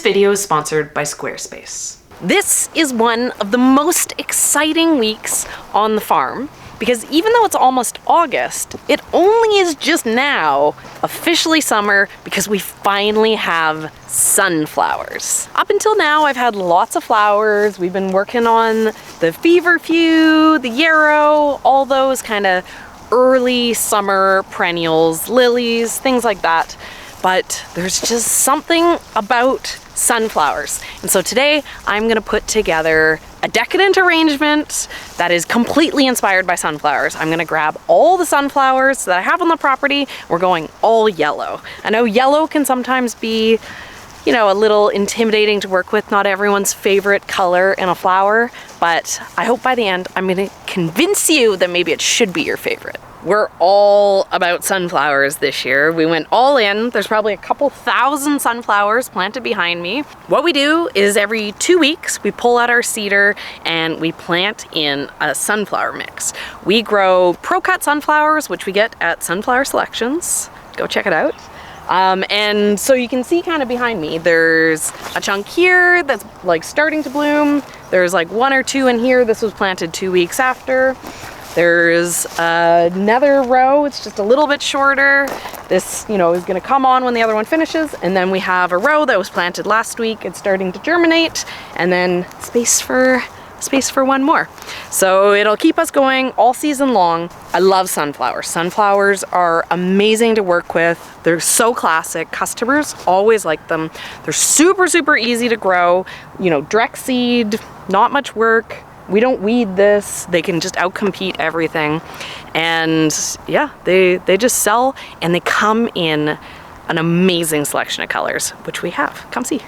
video is sponsored by Squarespace. This is one of the most exciting weeks on the farm because even though it's almost August, it only is just now officially summer because we finally have sunflowers. Up until now, I've had lots of flowers. We've been working on the feverfew, the yarrow, all those kind of early summer perennials, lilies, things like that. But there's just something about sunflowers. And so today I'm gonna put together a decadent arrangement that is completely inspired by sunflowers. I'm gonna grab all the sunflowers that I have on the property. We're going all yellow. I know yellow can sometimes be, you know, a little intimidating to work with, not everyone's favorite color in a flower, but I hope by the end I'm gonna convince you that maybe it should be your favorite. We're all about sunflowers this year. We went all in. There's probably a couple thousand sunflowers planted behind me. What we do is every 2 weeks, we pull out our seeder and we plant in a sunflower mix. We grow pro-cut sunflowers, which we get at Sunflower Selections. Go check it out. And so you can see kind of behind me, there's a chunk here that's like starting to bloom. There's like 1 or 2 in here. This was planted 2 weeks after. There's another row, it's just a little bit shorter. This, you know, is gonna come on when the other one finishes. And then we have a row that was planted last week. It's starting to germinate, and then space for one more. So it'll keep us going all season long. I love sunflowers. Sunflowers are amazing to work with. They're so classic. Customers always like them. They're super, super easy to grow. You know, direct seed, not much work. We don't weed this. They can just outcompete everything. And yeah, they just sell, and they come in an amazing selection of colors, which we have. Come see.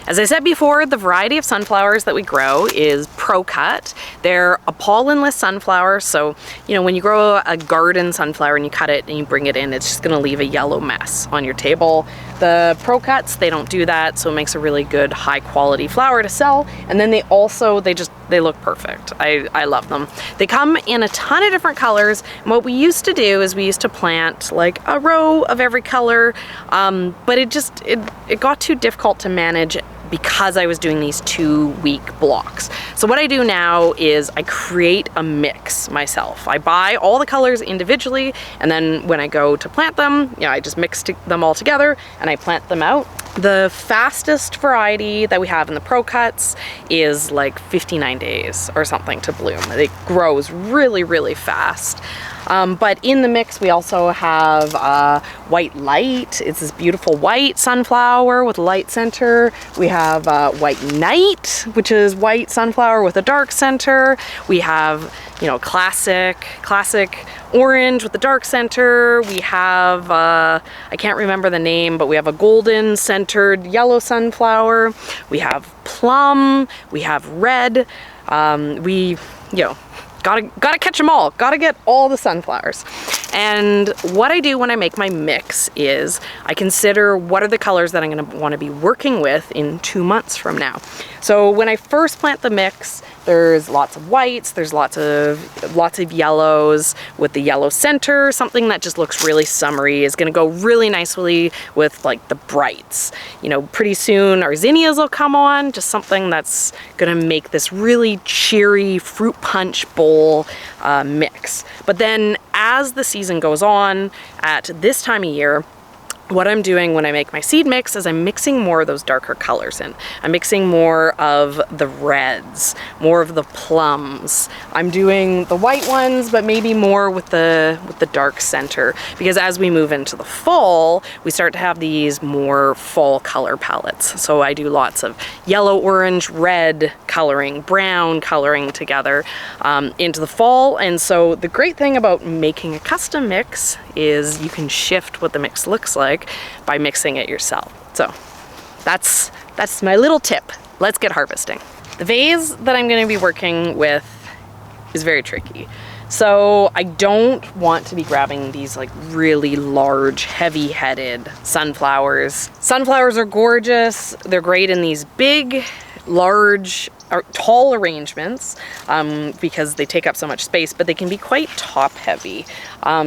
As I said before, the variety of sunflowers that we grow is pro-cut. They're a pollenless sunflower, so you know when you grow a garden sunflower and you cut it and you bring it in, it's just gonna leave a yellow mess on your table. The pro-cuts, they don't do that, so it makes a really good high quality flower to sell. And then they look perfect. I love them. They come in a ton of different colors. And what we used to do is we used to plant like a row of every color, but it got too difficult to manage because I was doing these 2-week blocks. So what I do now is I create a mix myself. I buy all the colors individually, and then when I go to plant them, I just mix them all together and I plant them out. The fastest variety that we have in the pro cuts is like 59 days or something to bloom. It grows really, really fast. But in the mix, we also have White Light. It's this beautiful white sunflower with a light center. We have White Night, which is white sunflower with a dark center. We have, you know, classic orange with the dark center. We have, I can't remember the name, but we have a golden centered yellow sunflower. We have plum. We have red. Gotta catch them all. Gotta get all the sunflowers. And what I do when I make my mix is I consider what are the colors that I'm gonna wanna be working with in 2 months from now. So when I first plant the mix, there's lots of whites, there's lots of yellows with the yellow center. Something that just looks really summery is gonna go really nicely with like the brights. You know, pretty soon our zinnias will come on, just something that's gonna make this really cheery fruit punch bowl mix. But then as the season goes on, at this time of year, what I'm doing when I make my seed mix is I'm mixing more of those darker colors in. I'm mixing more of the reds, more of the plums. I'm doing the white ones, but maybe more with the dark center, because as we move into the fall, we start to have these more fall color palettes. So I do lots of yellow, orange, red coloring, brown coloring together into the fall. And so the great thing about making a custom mix is you can shift what the mix looks like by mixing it yourself. So that's my little tip. Let's get harvesting. The vase that I'm going to be working with is very tricky. So I don't want to be grabbing these like really large, heavy-headed sunflowers. Sunflowers are gorgeous. They're great in these big large or tall arrangements because they take up so much space, but they can be quite top heavy.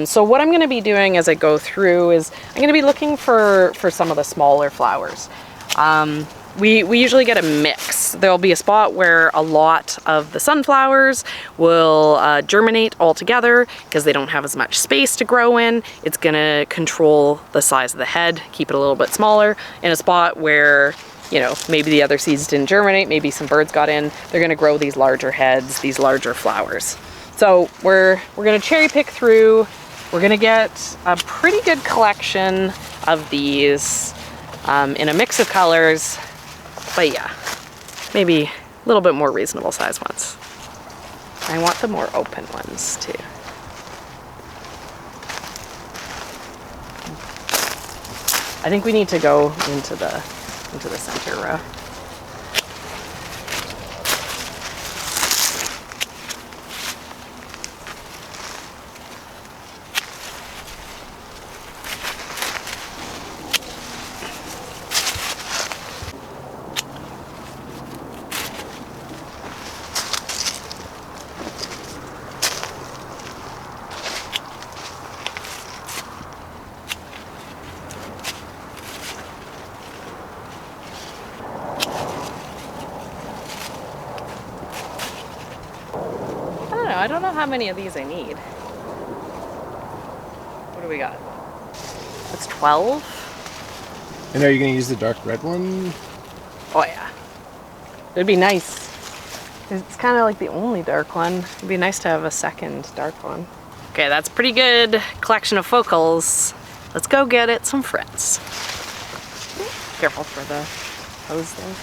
So what I'm going to be doing as I go through is I'm going to be looking for some of the smaller flowers. We usually get a mix. There'll be a spot where a lot of the sunflowers will germinate all together because they don't have as much space to grow in. It's gonna control the size of the head, keep it a little bit smaller. In a spot where, you know, maybe the other seeds didn't germinate, maybe some birds got in, they're gonna grow these larger heads, these larger flowers. So we're gonna cherry pick through. We're gonna get a pretty good collection of these in a mix of colors. But yeah, maybe a little bit more reasonable size ones. I want the more open ones too. I think we need to go into the center row. I don't know how many of these I need. What do we got? That's 12. And are you going to use the dark red one? Oh yeah. It'd be nice. It's kind of like the only dark one. It'd be nice to have a second dark one. Okay, that's pretty good collection of focals. Let's go get it some friends. Careful for the hose there.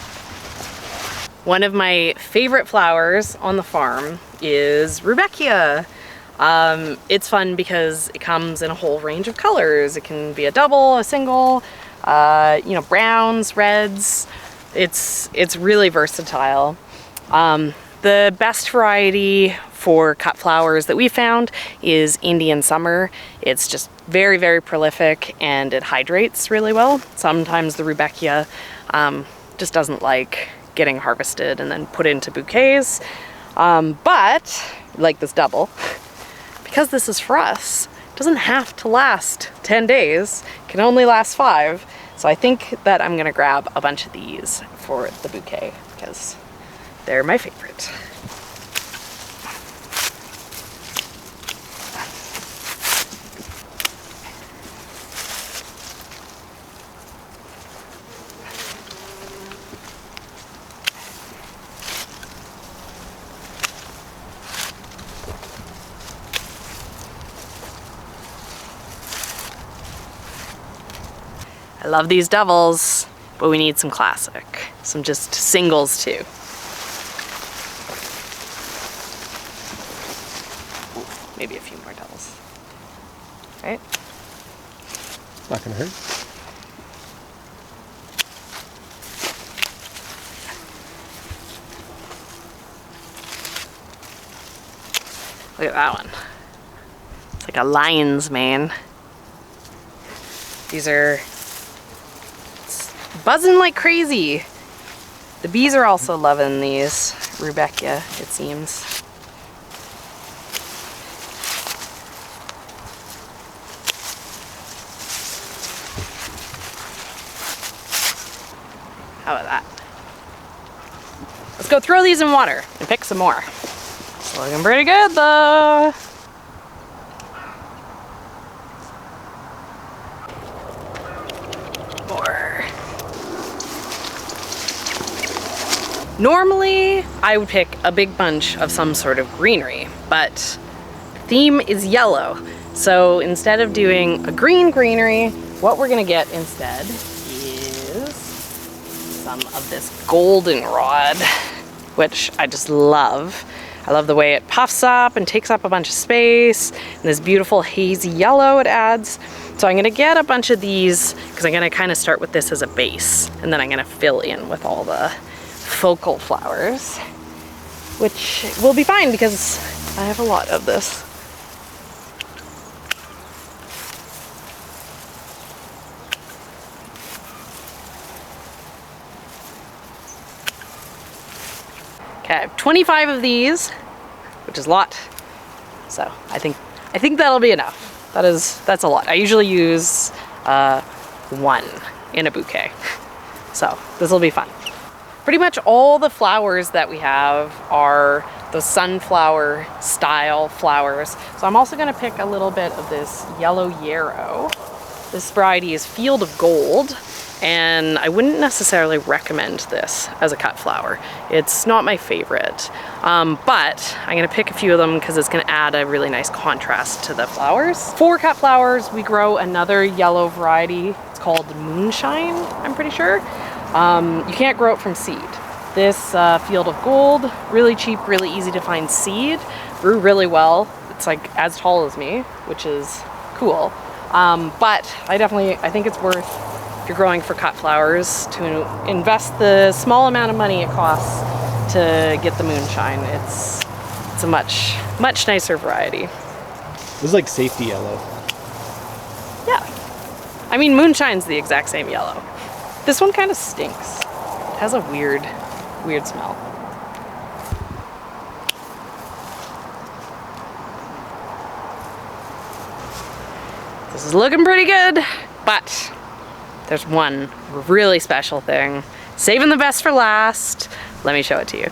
One of my favorite flowers on the farm is Rebeca. It's fun because it comes in a whole range of colors. It can be a double, a single, you know, browns, reds. It's really versatile. The best variety for cut flowers that we found is Indian Summer. It's just very, very prolific and it hydrates really well. Sometimes the Rebeca just doesn't like getting harvested and then put into bouquets. But like this double, because this is for us, it doesn't have to last 10 days, it can only last 5. So I think that I'm gonna grab a bunch of these for the bouquet because they're my favorite. I love these doubles, but we need some classic. Some just singles too. Ooh, maybe a few more doubles. Right? Not gonna hurt. Look at that one. It's like a lion's mane. These are buzzing like crazy. The bees are also loving these Rebeca, it seems. How about that? Let's go throw these in water and pick some more. It's looking pretty good though. Normally, I would pick a big bunch of some sort of greenery, but the theme is yellow. So instead of doing a green greenery, what we're gonna get instead is some of this goldenrod, which I just love. I love the way it puffs up and takes up a bunch of space, and this beautiful hazy yellow it adds. So I'm gonna get a bunch of these because I'm gonna kind of start with this as a base, and then I'm gonna fill in with all the focal flowers, which will be fine because I have a lot of this. Okay, I have 25 of these, which is a lot. So I think that'll be enough. That's a lot. I usually use one in a bouquet. So this will be fun. Pretty much all the flowers that we have are the sunflower style flowers. So I'm also gonna pick a little bit of this yellow yarrow. This variety is Field of Gold, and I wouldn't necessarily recommend this as a cut flower. It's not my favorite, but I'm gonna pick a few of them because it's gonna add a really nice contrast to the flowers. For cut flowers, we grow another yellow variety. It's called Moonshine, I'm pretty sure. You can't grow it from seed. This Field of Gold, really cheap, really easy to find seed, grew really well. It's like as tall as me, which is cool. But I think it's worth, if you're growing for cut flowers, to invest the small amount of money it costs to get the Moonshine. It's a much nicer variety. This is like safety yellow. Yeah. I mean, Moonshine's the exact same yellow. This one kind of stinks. It has a weird smell. This is looking pretty good, but there's one really special thing. Saving the best for last. Let me show it to you.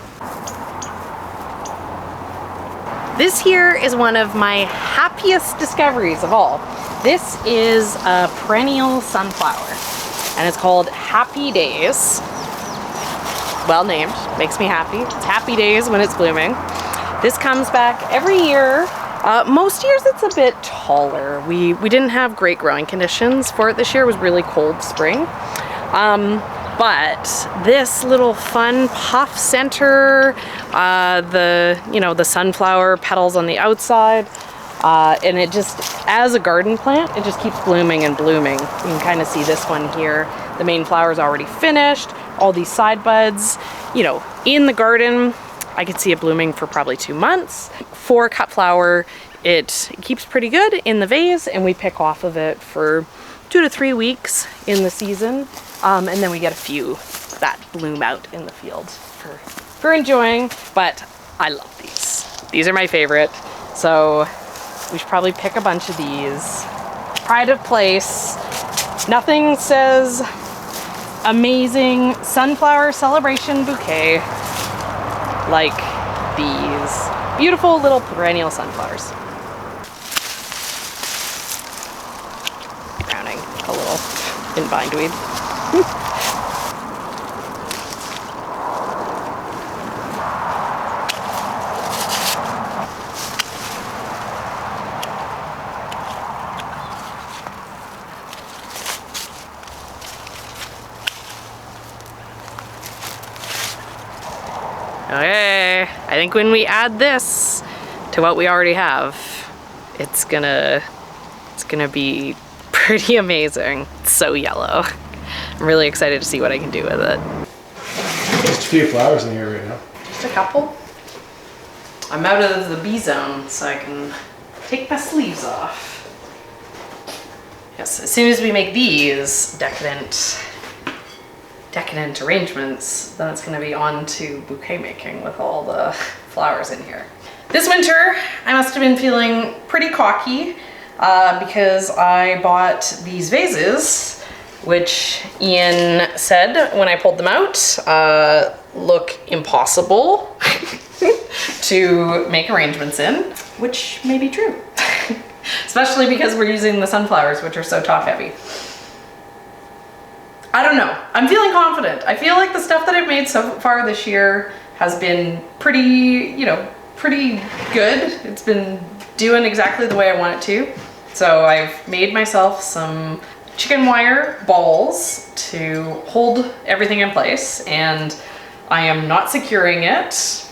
This here is one of my happiest discoveries of all. This is a perennial sunflower, and it's called Happy Days. Well named, makes me happy. It's happy days when it's blooming. This comes back every year. Most years it's a bit taller. We didn't have great growing conditions for it this year. It was really cold spring. But this little fun puff center, the sunflower petals on the outside, and it just, as a garden plant, it just keeps blooming and blooming. You can kind of see this one here. The main flower is already finished. All these side buds, in the garden, I could see it blooming for probably 2 months. For cut flower, it keeps pretty good in the vase, and we pick off of it for 2 to 3 weeks in the season. And then we get a few that bloom out in the field for enjoying, but I love these. These are my favorite. So we should probably pick a bunch of these. Pride of place. Nothing says amazing sunflower celebration bouquet like these beautiful little perennial sunflowers. Drowning a little in bindweed. Okay, I think when we add this to what we already have, it's gonna be pretty amazing. It's so yellow. I'm really excited to see what I can do with it. Just a few flowers in here right now. Just a couple. I'm out of the bee zone, so I can take my sleeves off. Yes, as soon as we make these decadent arrangements, then it's gonna be on to bouquet making with all the flowers in here. This winter, I must have been feeling pretty cocky because I bought these vases, which Ian said when I pulled them out, look impossible to make arrangements in, which may be true. Especially because we're using the sunflowers, which are so top heavy. I don't know. I'm feeling confident. I feel like the stuff that I've made so far this year has been pretty good. It's been doing exactly the way I want it to. So I've made myself some chicken wire balls to hold everything in place, and I am not securing it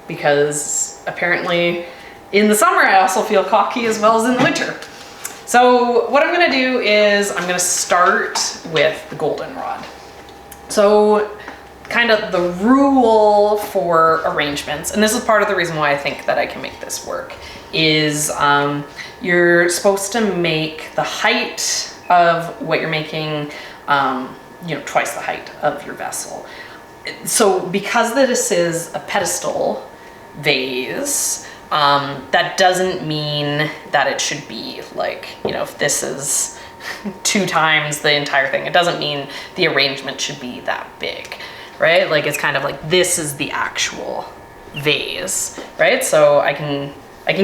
because apparently in the summer I also feel cocky as well as in the winter. So what I'm gonna do is I'm gonna start with the goldenrod. So kind of the rule for arrangements, and this is part of the reason why I think that I can make this work, is you're supposed to make the height of what you're making, twice the height of your vessel. so because this is a pedestal vase, that doesn't mean that it should be like, you know, if this is 2 times the entire thing, it doesn't mean the arrangement should be that big, right? Like it's kind of like this is the actual vase, right? So I can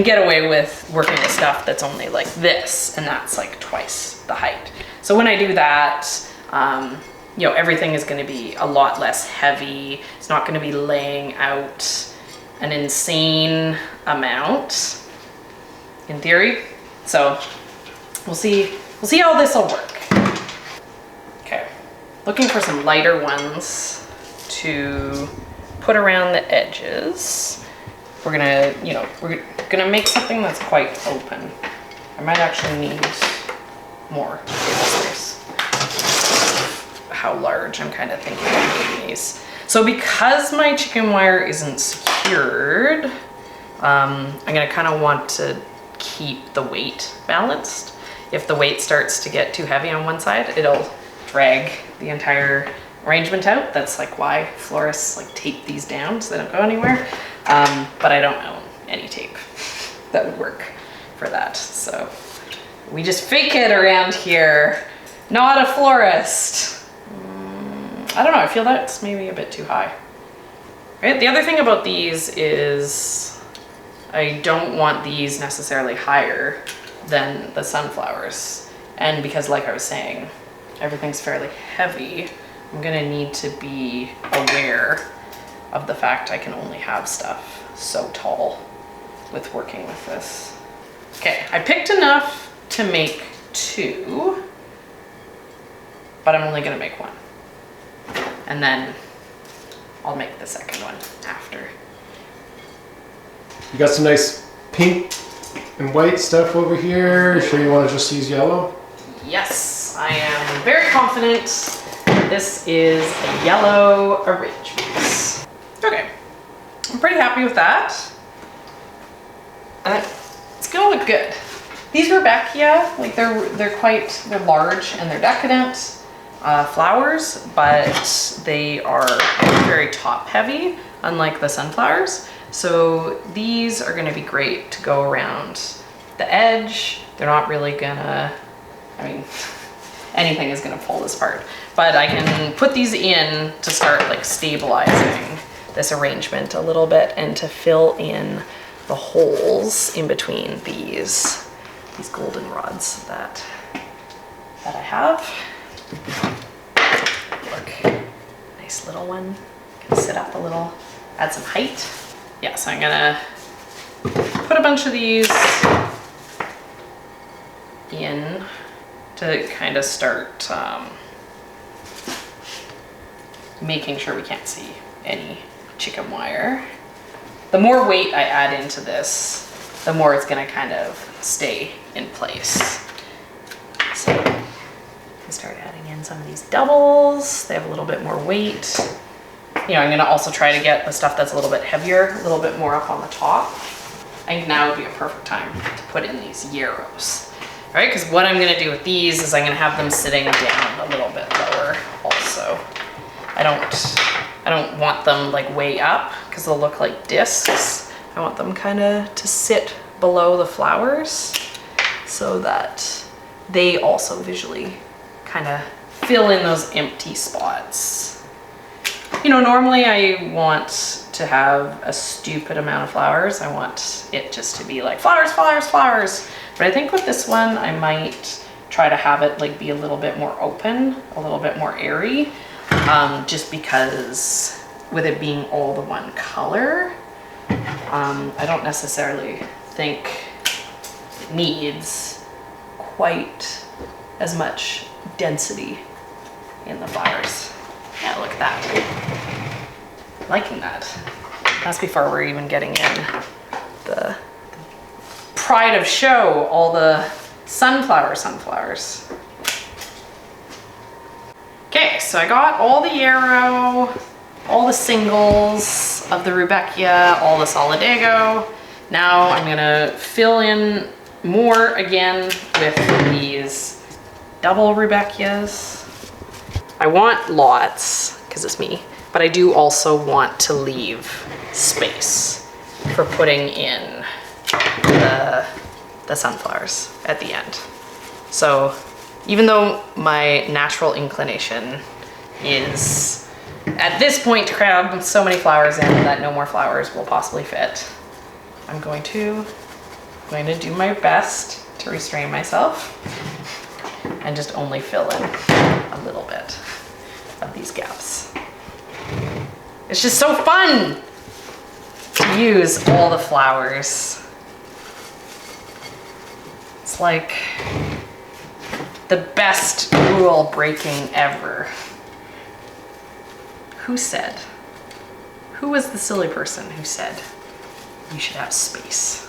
get away with working with stuff that's only like this, and that's like twice the height. So when I do that, you know, everything is going to be a lot less heavy. It's not going to be laying out an insane amount in theory. So we'll see how this will work. Okay, looking for some lighter ones to put around the edges. We're gonna make something that's quite open. I might actually need more table space. How large I'm kind of thinking of making these. So because my chicken wire isn't secured, I'm gonna kind of want to keep the weight balanced. If the weight starts to get too heavy on one side, it'll drag the entire arrangement out. That's like why florists like tape these down so they don't go anywhere. But I don't own any tape that would work for that. So we just fake it around here. Not a florist. I don't know, I feel that's maybe a bit too high. Right? The other thing about these is I don't want these necessarily higher than the sunflowers. And because like I was saying, everything's fairly heavy, I'm gonna need to be aware of the fact I can only have stuff so tall with working with this. Okay, I picked enough to make 2, but I'm only gonna make 1. And then I'll make the second one after. You got some nice pink and white stuff over here. Sure you want to just use yellow? Yes, I am very confident this is a yellow arrangement. Okay, I'm pretty happy with that. It's gonna look good. These Rebeca, like they're large and they're decadent flowers, but they are very top heavy, unlike the sunflowers. So these are gonna be great to go around the edge. They're not really gonna, I mean, anything is gonna pull this apart, but I can put these in to start like stabilizing this arrangement a little bit and to fill in the holes in between these golden rods that I have. Look, nice little one. Can sit up a little, add some height. Yeah, so I'm gonna put a bunch of these in to kind of start making sure we can't see any chicken wire. The more weight I add into this, the more it's gonna kind of stay in place. So I start adding in some of these doubles. They have a little bit more weight. You know, I'm gonna also try to get the stuff that's a little bit heavier, a little bit more up on the top. I think now would be a perfect time to put in these yarrows. All right, because what I'm gonna do with these is I'm gonna have them sitting down a little bit lower also. I don't want them like way up because they'll look like discs. I want them kind of to sit below the flowers so that they also visually kind of fill in those empty spots. You know, normally I want to have a stupid amount of flowers. I want it just to be like flowers, flowers, flowers. But I think with this one, I might try to have it like be a little bit more open, a little bit more airy, just because with it being all the one color, I don't necessarily think it needs quite as much density in the flowers. Yeah, look at that. Liking that. That's before we're even getting in the pride of show, all the sunflowers. Okay, so I got all the yarrow, all the singles of the Rebeca, all the solidago. Now I'm gonna fill in more again with these double Rebecas. I want lots, because it's me, but I do also want to leave space for putting in the sunflowers at the end. So even though my natural inclination is at this point to cram so many flowers in that no more flowers will possibly fit, I'm going to do my best to restrain myself and just only fill in a little bit of these gaps. It's just so fun to use all the flowers. It's like the best rule breaking ever. Who said? Who was the silly person who said you should have space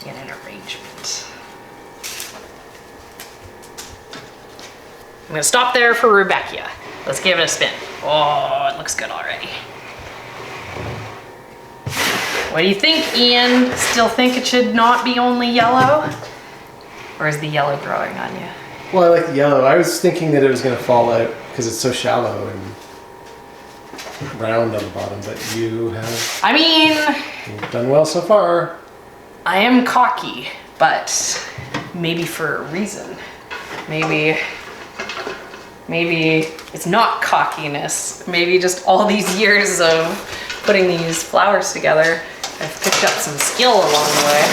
in an arrangement? I'm gonna stop there for Rebeca. Let's give it a spin. Oh, it looks good already. What do you think, Ian? Still think it should not be only yellow? Or is the yellow growing on you? Well, I like the yellow. I was thinking that it was going to fall out because it's so shallow and round on the bottom, but you've done well so far. I am cocky, but maybe for a reason. Maybe it's not cockiness. Maybe just all these years of putting these flowers together, I've picked up some skill along the way.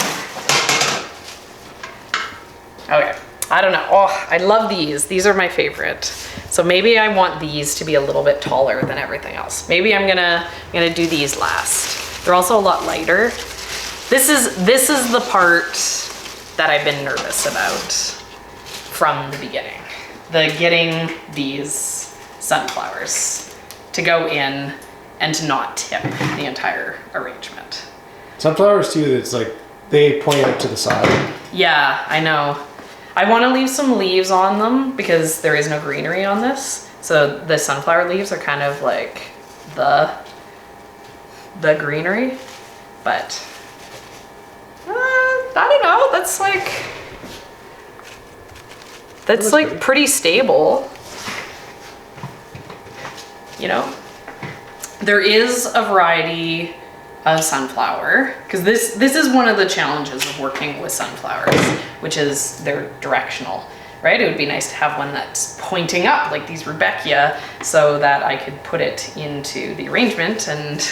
Okay, I don't know. Oh, I love these. These are my favorite. So maybe I want these to be a little bit taller than everything else. Maybe I'm gonna do these last. They're also a lot lighter. This is the part that I've been nervous about from the beginning. The getting these sunflowers to go in and to not tip the entire arrangement. Sunflowers too, it's like they point up to the side. Yeah, I know. I want to leave some leaves on them because there is no greenery on this. So the sunflower leaves are kind of like the greenery, but I don't know. That's like pretty stable. You know, there is a variety of sunflower, because this is one of the challenges of working with sunflowers, which is they're directional, right? It would be nice to have one that's pointing up like these Rebeca, so that I could put it into the arrangement and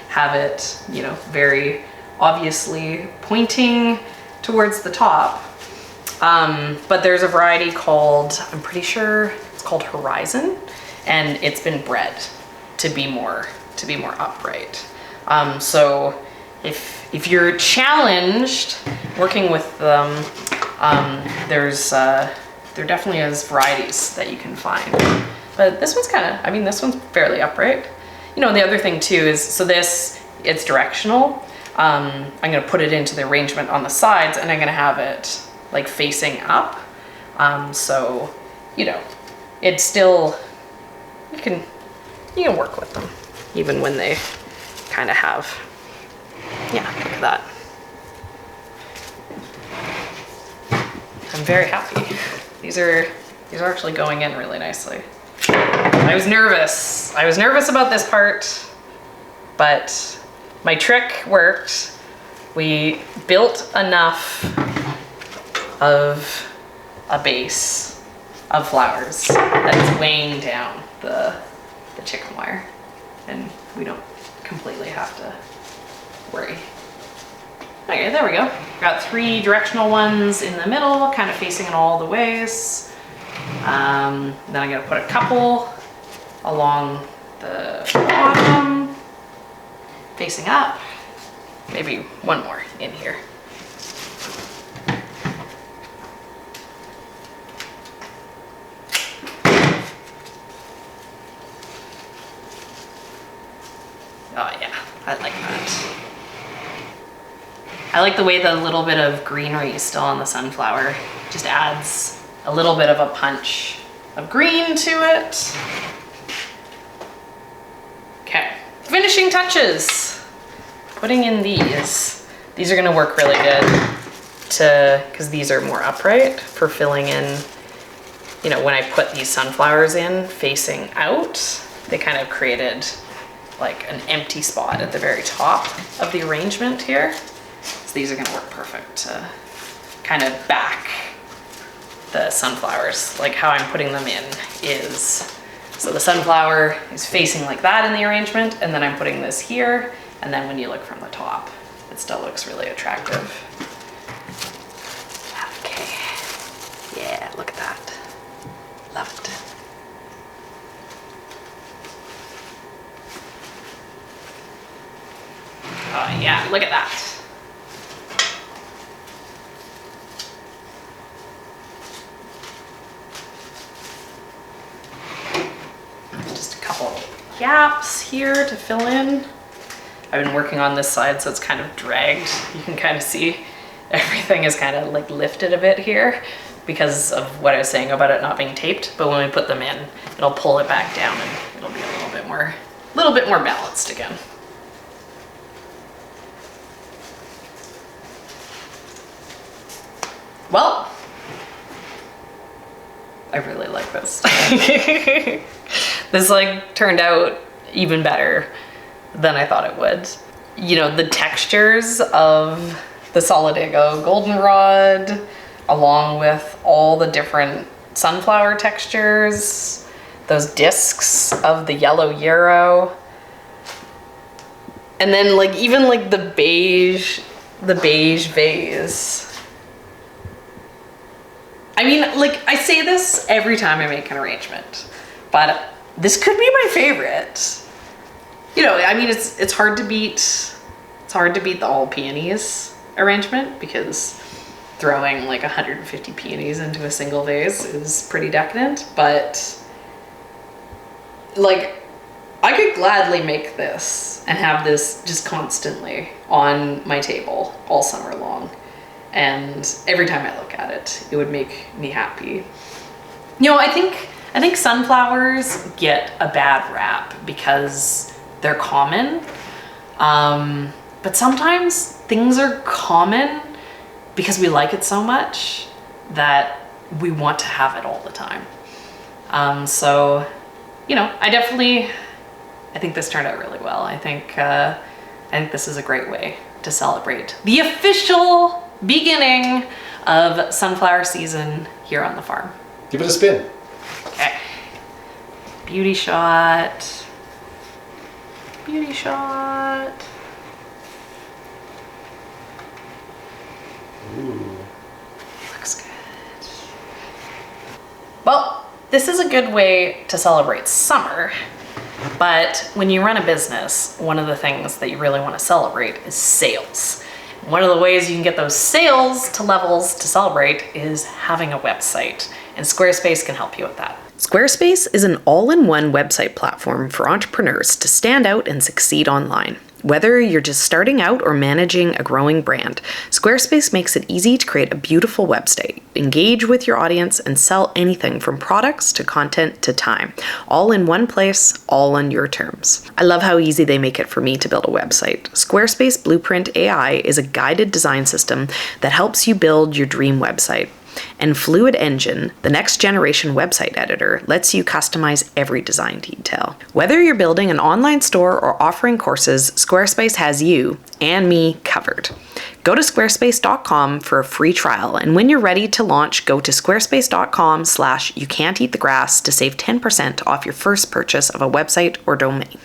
have it, you know, very obviously pointing towards the top. But there's a variety called, I'm pretty sure it's called Horizon, and it's been bred to be more upright. So if you're challenged working with them, there definitely is varieties that you can find. But this one's this one's fairly upright. You know, the other thing too is, so it's directional. I'm gonna put it into the arrangement on the sides, and I'm gonna have it like facing up. So, you know, it's still, you can work with them even when they kind of have, yeah, look at that. I'm very happy. These are actually going in really nicely. I was nervous about this part, but my trick worked. We built enough of a base of flowers that is weighing down the chicken wire, and we don't completely have to worry. Okay, there we go. Got 3 directional ones in the middle, kind of facing in all the ways. Then I'm gonna put a couple along the bottom, facing up. Maybe one more in here. Oh yeah, I like that. I like the way the little bit of greenery is still on the sunflower. Just adds a little bit of a punch of green to it. Okay, finishing touches. Putting in these. These are gonna work really good because these are more upright for filling in, you know, when I put these sunflowers in facing out. they kind of created like an empty spot at the very top of the arrangement here. So these are gonna work perfect to kind of back the sunflowers. Like how I'm putting them in is, so the sunflower is facing like that in the arrangement, and then I'm putting this here, and then when you look from the top, it still looks really attractive. Okay, yeah, look at that. Love it. Oh yeah, look at that. Just a couple gaps here to fill in. I've been working on this side, so it's kind of dragged. You can kind of see everything is kind of like lifted a bit here because of what I was saying about it not being taped. But when we put them in, it'll pull it back down and it'll be a little bit more balanced again. Well, I really like this. This like turned out even better than I thought it would. You know, the textures of the Solidago goldenrod, along with all the different sunflower textures, those discs of the yellow yarrow, and then like even like the beige vase. I mean, like I say this every time I make an arrangement, but this could be my favorite. You know, I mean, it's hard to beat. It's hard to beat the all peonies arrangement because throwing like 150 peonies into a single vase is pretty decadent. But like, I could gladly make this and have this just constantly on my table all summer long. And every time I look at it, it would make me happy. You know, I think sunflowers get a bad rap because they're common. But sometimes things are common because we like it so much that we want to have it all the time. So, you know, I think this turned out really well. I think this is a great way to celebrate the official beginning of sunflower season here on the farm. Give it a spin. Okay. Beauty shot. Beauty shot. Ooh. Looks good. Well, this is a good way to celebrate summer, but when you run a business, one of the things that you really want to celebrate is sales. One of the ways you can get those sales to levels to celebrate is having a website, and Squarespace can help you with that. Squarespace is an all-in-one website platform for entrepreneurs to stand out and succeed online. Whether you're just starting out or managing a growing brand, Squarespace makes it easy to create a beautiful website, engage with your audience, and sell anything from products to content to time, all in one place, all on your terms. I love how easy they make it for me to build a website. Squarespace Blueprint AI is a guided design system that helps you build your dream website. And Fluid Engine, the next generation website editor, lets you customize every design detail. Whether you're building an online store or offering courses, Squarespace has you and me covered. Go to squarespace.com for a free trial, and when you're ready to launch, go to squarespace.com/youcan'teatthegrass to save 10% off your first purchase of a website or domain.